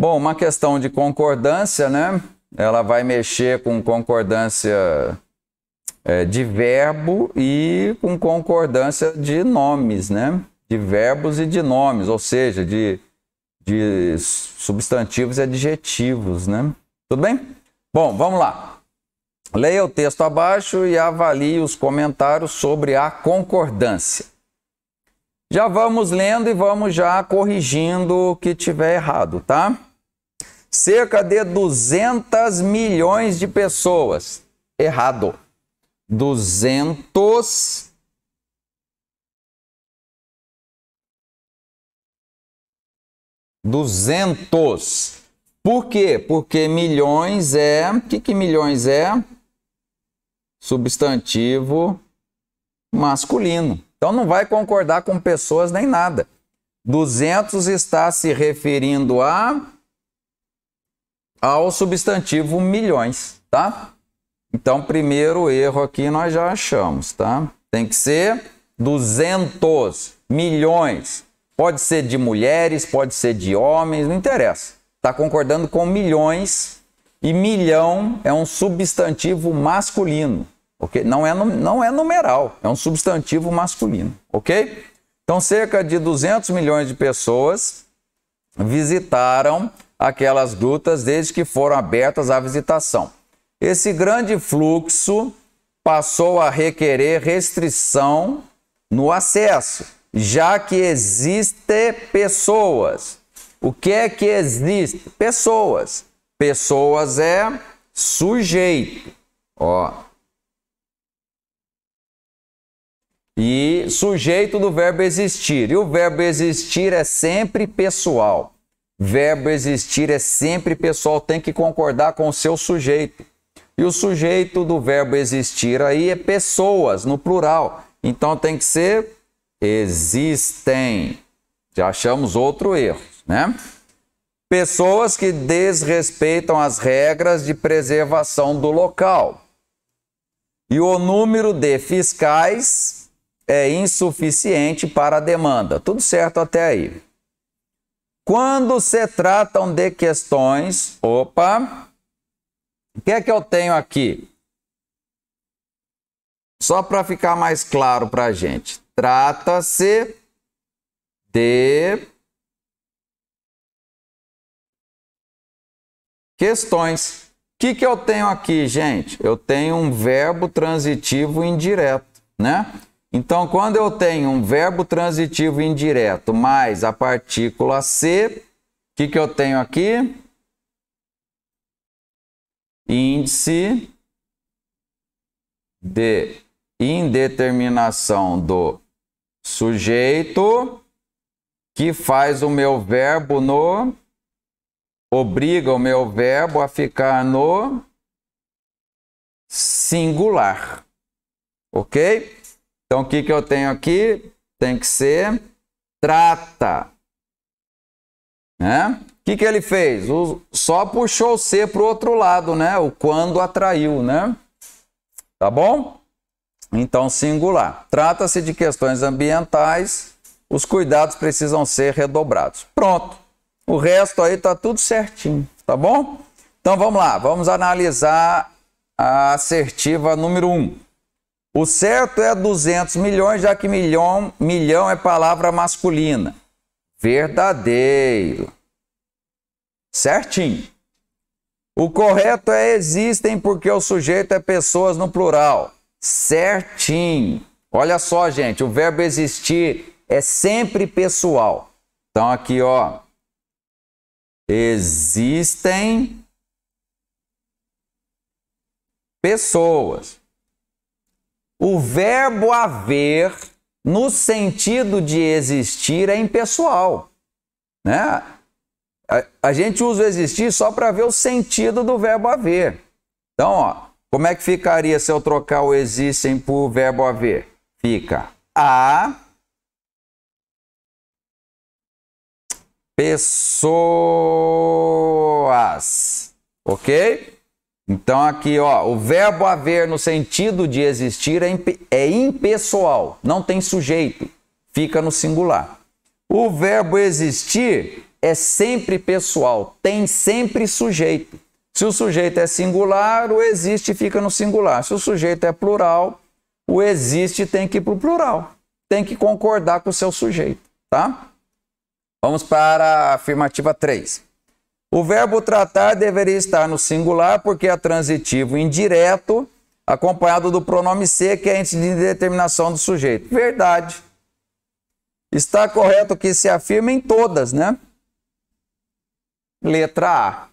Bom, uma questão de concordância, né? Ela vai mexer com concordância de verbo e com concordância de nomes, né? De verbos e de nomes, ou seja, de substantivos e adjetivos, né? Tudo bem? Bom, vamos lá. Leia o texto abaixo e avalie os comentários sobre a concordância. Já vamos lendo e vamos já corrigindo o que tiver errado, tá? Cerca de 200 milhões de pessoas. Errado. 200 Por quê? Porque milhões é... O que milhões é? Substantivo masculino. Então não vai concordar com pessoas nem nada. 200 está se referindo ao substantivo milhões, tá? Então, primeiro erro aqui nós já achamos, tá? Tem que ser 200 milhões. Pode ser de mulheres, pode ser de homens, não interessa. Está concordando com milhões e milhão é um substantivo masculino, ok? Não é numeral, é um substantivo masculino, ok? Então, cerca de 200 milhões de pessoas visitaram aquelas grutas desde que foram abertas à visitação. Esse grande fluxo passou a requerer restrição no acesso, já que existem pessoas. O que é que existe? Pessoas. Pessoas é sujeito. Ó. E sujeito do verbo existir. E o verbo existir é sempre pessoal. Verbo existir é sempre pessoal, tem que concordar com o seu sujeito. E o sujeito do verbo existir aí é pessoas, no plural. Então tem que ser existem. Já achamos outro erro, né? Pessoas que desrespeitam as regras de preservação do local. E o número de fiscais é insuficiente para a demanda. Tudo certo até aí. Quando se tratam de questões... Opa! O que é que eu tenho aqui? Só para ficar mais claro para a gente. Trata-se de questões. O que eu tenho aqui, gente? Eu tenho um verbo transitivo indireto, né? Então, quando eu tenho um verbo transitivo indireto mais a partícula se, o que eu tenho aqui? Índice de indeterminação do sujeito que faz o meu verbo no... obriga o meu verbo a ficar no singular. Ok? Então, o que eu tenho aqui? Tem que ser trata. Né? O que ele fez? Só puxou o C para o outro lado, né? O quando atraiu, né? Tá bom? Então, singular. Trata-se de questões ambientais, os cuidados precisam ser redobrados. Pronto. O resto aí tá tudo certinho, tá bom? Então, vamos lá. Vamos analisar a assertiva número 1. O certo é 200 milhões, já que milhão é palavra masculina. Verdadeiro. Certinho. O correto é existem porque o sujeito é pessoas no plural. Certinho. Olha só, gente, o verbo existir é sempre pessoal. Então aqui, ó. Existem pessoas. O verbo haver, no sentido de existir, é impessoal, né? A gente usa o existir só para ver o sentido do verbo haver. Então, ó, como é que ficaria se eu trocar o existem por verbo haver? Fica a pessoas, ok? Então aqui, ó, o verbo haver no sentido de existir é impessoal, não tem sujeito, fica no singular. O verbo existir é sempre pessoal, tem sempre sujeito. Se o sujeito é singular, o existe fica no singular. Se o sujeito é plural, o existe tem que ir para o plural. Tem que concordar com o seu sujeito, tá? Vamos para a afirmativa 3. O verbo tratar deveria estar no singular porque é transitivo indireto, acompanhado do pronome ser, que é índice de determinação do sujeito. Verdade. Está correto que se afirma em todas, né? Letra A.